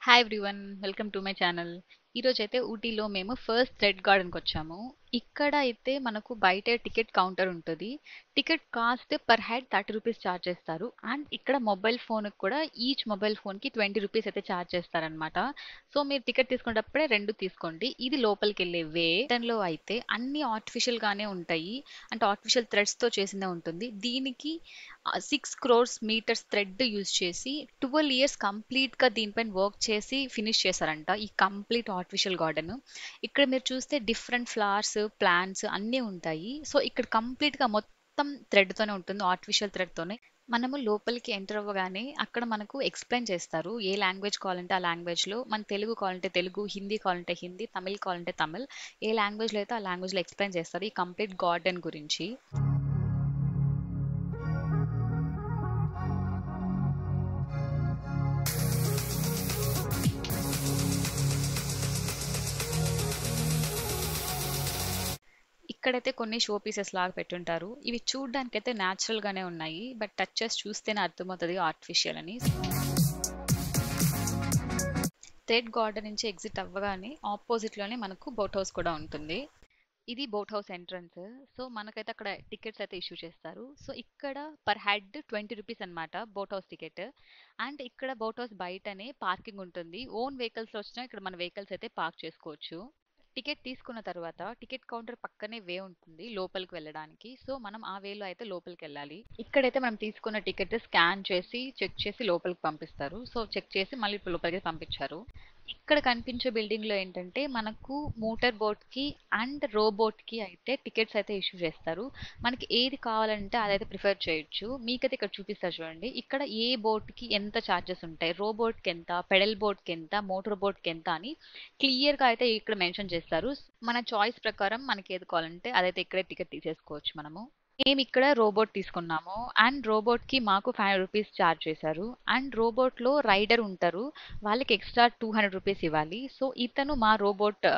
Hi everyone, welcome to my channel. ఈరోజైతే ఊటీలో మేము ఫస్ట్ థ్రెడ్ గార్డెన్కి వచ్చాము. ఇక్కడ అయితే మనకు బయట టికెట్ కౌంటర్ ఉంటుంది. Ticket cost per head 30 rupees charge చేస్తారు. అండ్ ఇక్కడ మొబైల్ ఫోన్కి కూడా ఈచ్ మొబైల్ ఫోన్కి 20 రూపీస్ అయితే ఛార్జ్ చేస్తారనమాట. సో మీరు టికెట్ తీసుకునేటప్పుడే రెండు తీసుకోండి. ఇది లోపలికి వెళ్ళే వే. లో అయితే అన్ని ఆర్టిఫిషియల్ గానే ఉంటాయి. అంటే ఆర్టిఫిషియల్ థ్రెడ్స్ తో చేసిందే ఉంటుంది. దీనికి 6 crores మీటర్స్ థ్రెడ్ యూజ్ చేసి 12 ఇయర్స్ కంప్లీట్ గా దీనిపైన వర్క్ చేసి ఫినిష్ చేశారంట ఈ కంప్లీట్ ఆర్టిఫిషియల్ గార్డెన్. ఇక్కడ మీరు చూస్తే డిఫరెంట్ ఫ్లవర్స్, ప్లాంట్స్ అన్నీ ఉంటాయి. సో ఇక్కడ కంప్లీట్ గా మొత్తం థ్రెడ్ తోనే ఉంటుంది, ఆర్టిఫిషియల్ థ్రెడ్ తోనే. మనము లోపలికి ఎంటర్ అవ్వగానే అక్కడ మనకు ఎక్స్ప్లెయిన్ చేస్తారు. ఏ లాంగ్వేజ్ కావాలంటే ఆ లాంగ్వేజ్ లో, మన తెలుగు కావాలంటే తెలుగు, హిందీ కావాలంటే హిందీ, తమిళ్ కావాలంటే తమిళ్, ఏ లాంగ్వేజ్ లో అయితే ఆ లాంగ్వేజ్ లో ఎక్స్ప్లెయిన్ చేస్తారు ఈ కంప్లీట్ గార్డెన్ గురించి. ఇక్కడైతే కొన్ని షో పీసెస్ లాగా పెట్టుంటారు. ఇవి చూడ్డానికైతే న్యాచురల్ గానే ఉన్నాయి, బట్ టచ్ చేసి చూస్తేనే అర్థమవుతుంది ఆర్టిఫిషియల్ అని. థ్రెడ్ గార్డెన్ నుంచి ఎగ్జిట్ అవ్వగానే ఆపోజిట్ లోనే మనకు బోట్ హౌస్ కూడా ఉంటుంది. ఇది బోట్ హౌస్ ఎంట్రన్స్. సో మనకైతే అక్కడ టికెట్స్ అయితే ఇష్యూ చేస్తారు. సో ఇక్కడ పర్ హెడ్ 20 రూపీస్ అనమాట బోట్ హౌస్ టికెట్. అండ్ ఇక్కడ బోట్ హౌస్ బయటనే పార్కింగ్ ఉంటుంది. ఓన్ వెహికల్స్ వచ్చినా ఇక్కడ మన వెహికల్స్ అయితే పార్క్ చేసుకోవచ్చు. టికెట్ తీసుకున్న తర్వాత టికెట్ కౌంటర్ పక్కనే వే ఉంటుంది లోపలికి వెళ్ళడానికి. సో మనం ఆ వేలో అయితే లోపలికి వెళ్ళాలి. ఇక్కడైతే మనం తీసుకున్న టికెట్ స్కాన్ చేసి చెక్ చేసి లోపలికి పంపిస్తారు. సో చెక్ చేసి మళ్ళీ లోపలికి పంపించారు. ఇక్కడ కనిపించే బిల్డింగ్ లో ఏంటంటే మనకు మోటార్ బోట్ కి అండ్ రోబోట్ కి అయితే టికెట్స్ అయితే ఇష్యూ చేస్తారు. మనకి ఏది కావాలంటే అదైతే ప్రిఫర్ చేయొచ్చు. మీకైతే ఇక్కడ చూపిస్తారు చూడండి. ఇక్కడ ఏ బోట్ కి ఎంత ఛార్జెస్ ఉంటాయి, రోబోట్ కి ఎంత, పెడల్ బోట్ కి ఎంత, మోటార్ బోట్ కి ఎంత అని క్లియర్ గా అయితే ఇక్కడ మెన్షన్ చేస్తారు. మన చాయిస్ ప్రకారం మనకి ఏది కావాలంటే అదైతే ఇక్కడే టికెట్ తీసేసుకోవచ్చు మనము. మేము ఇక్కడ రోబోట్ తీసుకున్నాము. అండ్ రోబోట్ కి మాకు 500 రూపీస్ ఛార్జ్ చేశారు. అండ్ రోబోట్ లో రైడర్ ఉంటారు, వాళ్ళకి ఎక్స్ట్రా 200 రూపీస్ ఇవ్వాలి. సో ఇతను మా రోబోట్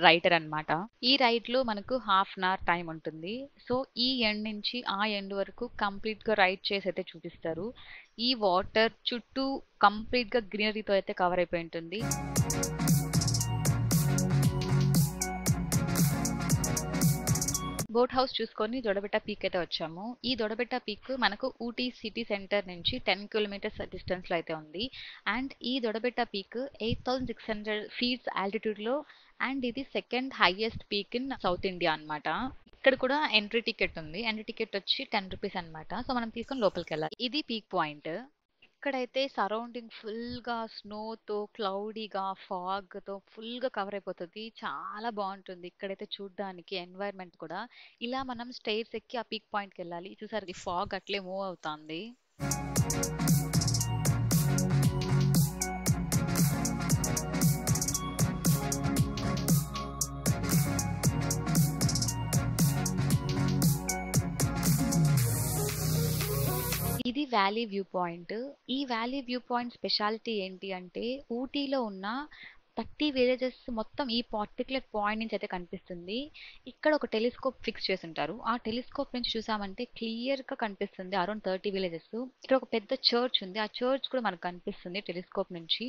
రైడర్ అన్నమాట. ఈ రైడ్ లో మనకు హాఫ్ అన్ అవర్ టైం ఉంటుంది. సో ఈ ఎండ్ నుంచి ఆ ఎండ్ వరకు కంప్లీట్ గా రైడ్ చేసి అయితే చూపిస్తారు. ఈ వాటర్ చుట్టూ కంప్లీట్ గా గ్రీనరీతో అయితే కవర్ అయిపోయి ఉంటుంది. బోట్ హౌస్ చూసుకొని దొడబెట్ట పీక్ అయితే వచ్చాము. ఈ దొడబెట్ట పీక్ మనకు ఊటీ సిటీ సెంటర్ నుంచి 10 కిలోమీటర్స్ డిస్టెన్స్ లో అయితే ఉంది. అండ్ ఈ దొడబెట్ట పీక్ 8600 ఫీట్స్ ఆల్టిట్యూడ్ లో. అండ్ ఇది second highest peak in south India అన్నమాట. ఇక్కడ కూడా ఎంట్రీ టికెట్ ఉంది. ఎంట్రీ టికెట్ వచ్చి 10 రూపీస్ అనమాట. సో మనం తీసుకొని లోపలికి వెళ్ళాలి. ఇది పీక్ పాయింట్. ఇక్కడైతే సరౌండింగ్ ఫుల్‌గా స్నోతో, క్లౌడీగా, ఫాగ్‌తో ఫుల్‌గా కవర్ అయిపోతది. చాలా బావుంటుంది. ఇక్కడైతే చూడ్డానికి ఎన్వైర్‌మెంట్ కూడా. ఇలా మనం స్టెయిర్స్ ఎక్కి ఆ పీక్ పాయింట్‌కెళ్ళాలి. చూసారు ఈ ఫాగ్ అట్లే మూవ్ అవుతాంది. ఇది వ్యాలీ వ్యూ పాయింట్. ఈ వ్యాలీ వ్యూ పాయింట్ స్పెషాలిటీ ఏంటి అంటే ఊటీలో ఉన్న 30 విలేజెస్ మొత్తం ఈ పర్టికులర్ పాయింట్ నుంచి అయితే కనిపిస్తుంది. ఇక్కడ ఒక టెలిస్కోప్ ఫిక్స్ చేసి ఉంటారు. ఆ టెలిస్కోప్ నుంచి చూసామంటే క్లియర్ గా కనిపిస్తుంది అరౌండ్ 30 విలేజెస్. ఇక్కడ ఒక పెద్ద చర్చ్ ఉంది. ఆ చర్చ్ కూడా మనకు కనిపిస్తుంది టెలిస్కోప్ నుంచి.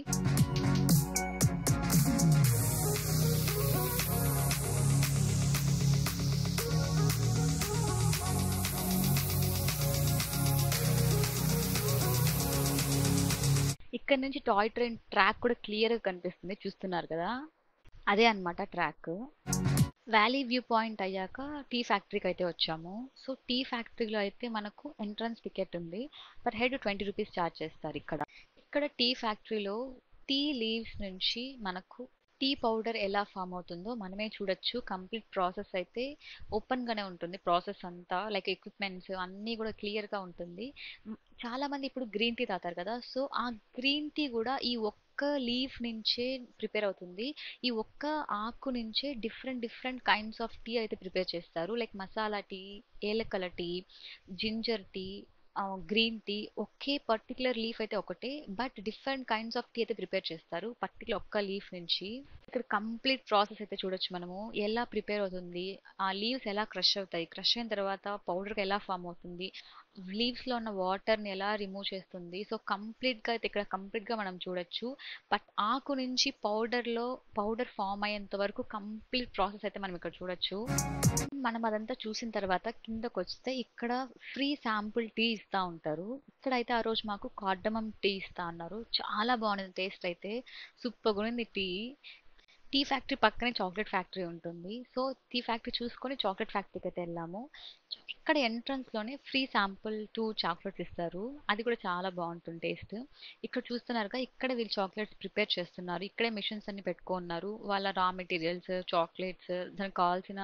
ఇక్కడ నుంచి టాయ్ ట్రైన్ ట్రాక్ కూడా క్లియర్ గా కనిపిస్తుంది, చూస్తున్నారు కదా, అదే అన్నమాట ట్రాక్. వ్యాలీ వ్యూ పాయింట్ అయ్యాక టీ ఫ్యాక్టరీకి అయితే వచ్చాము. సో టీ ఫ్యాక్టరీలో అయితే మనకు ఎంట్రన్స్ టికెట్ ఉంది. పర్ హెడ్ 20 రూపీస్ ఛార్జ్ చేస్తారు ఇక్కడ. ఇక్కడ టీ ఫ్యాక్టరీలో టీ లీవ్స్ నుంచి మనకు టీ పౌడర్ ఎలా ఫామ్ అవుతుందో మనమే చూడొచ్చు. కంప్లీట్ ప్రాసెస్ అయితే ఓపెన్ గానే ఉంటుంది. ప్రాసెస్ అంతా లైక్ ఎక్విప్మెంట్స్ అన్నీ కూడా క్లియర్ గా ఉంటుంది. చాలా మంది ఇప్పుడు గ్రీన్ టీ తాగుతారు కదా, సో ఆ గ్రీన్ టీ కూడా ఈ ఒక్క లీఫ్ నుంచే ప్రిపేర్ అవుతుంది. ఈ ఒక్క ఆకు నుంచే different different kinds of tea అయితే ప్రిపేర్ చేస్తారు. లైక్ మసాలా టీ, ఏలకల tea, ginger tea, green tea. ఒకే పర్టికులర్ లీఫ్ అయితే ఒకటే, but different kinds of tea అయితే ప్రిపేర్ చేస్తారు పర్టికులర్ ఒక్క లీఫ్ నుంచి. ఇక్కడ కంప్లీట్ ప్రాసెస్ అయితే చూడొచ్చు మనము, ఎలా ప్రిపేర్ అవుతుంది, ఆ లీవ్స్ ఎలా క్రష్ అవుతాయి, క్రష్ అయిన తర్వాత పౌడర్ ఎలా ఫామ్ అవుతుంది, లీవ్స్‌లో ఉన్న వాటర్‌ని ఎలా రిమూవ్ చేస్తుంది. సో, కంప్లీట్‌గా అయితే ఇక్కడ కంప్లీట్‌గా మనం చూడొచ్చు. బట్ ఆకు నుంచి పౌడర్ ఫార్మ్ అయ్యేంత వరకు కంప్లీట్ ప్రాసెస్ అయితే మనం ఇక్కడ చూడొచ్చు. మనం అదంతా చూసిన తర్వాత కిందకొస్తే ఇక్కడ ఫ్రీ శాంపుల్ టీ ఇస్తా ఉంటారు. ఇక్కడైతే ఆ రోజు మాకు కార్డమమ్ టీ ఇస్తా అన్నారు. చాలా బాగుంది టేస్ట్ అయితే. సూపర్‌గుంది టీ. టీ ఫ్యాక్టరీ పక్కనే చాక్లెట్ ఫ్యాక్టరీ ఉంటుంది. సో, టీ ఫ్యాక్టరీ చూసుకొని చాక్లెట్ ఫ్యాక్టరీకి అయితే వెళ్ళాము. ఇక్కడ ఎంట్రన్స్ లోనే ఫ్రీ శాంపుల్ 2 చాక్లెట్స్ ఇస్తారు. అది కూడా చాలా బాగుంటుంది టేస్ట్. ఇక్కడ చూస్తున్నారుగా, ఇక్కడ వీళ్ళు చాక్లెట్స్ ప్రిపేర్ చేస్తున్నారు. ఇక్కడే మిషన్స్ అన్ని పెట్టుకున్నారు. వాళ్ళ రా మెటీరియల్స్, చాక్లెట్స్, దానికి కావాల్సిన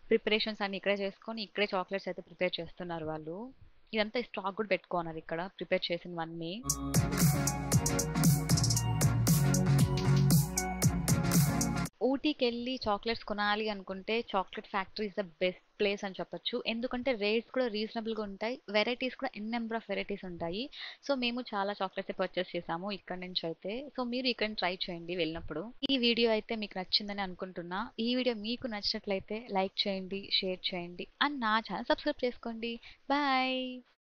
ప్రిపరేషన్స్ అన్ని ఇక్కడే చేసుకొని ఇక్కడే చాక్లెట్స్ అయితే ప్రిపేర్ చేస్తున్నారు వాళ్ళు. ఇదంతా స్టాక్ కూడా పెట్టుకున్నారు ఇక్కడ ప్రిపేర్ చేసినవన్నీ. ఊటీకెళ్ళి చాక్లెట్స్ కొనాలి అనుకుంటే chocolate factory is the best place అని చెప్పొచ్చు. ఎందుకంటే రేట్స్ కూడా రీజనబుల్‌గా ఉంటాయి. వెరైటీస్ కూడా నెంబర్ ఆఫ్ వెరైటీస్ ఉంటాయి. సో, మేము చాలా చాక్లెట్సే పర్చేస్ చేసాము ఇక్కడి నుంచయితే. సో, మీరు ఇక్కడ ట్రై చేయండి వెళ్ళినప్పుడు. ఈ వీడియో అయితే మీకు నచ్చిందని అనుకుంటున్నా. ఈ వీడియో మీకు నచ్చినట్లయితే లైక్ చేయండి, షేర్ చేయండి అండ్ నా ఛానల్ సబ్స్క్రైబ్ చేసుకోండి. బాయ్.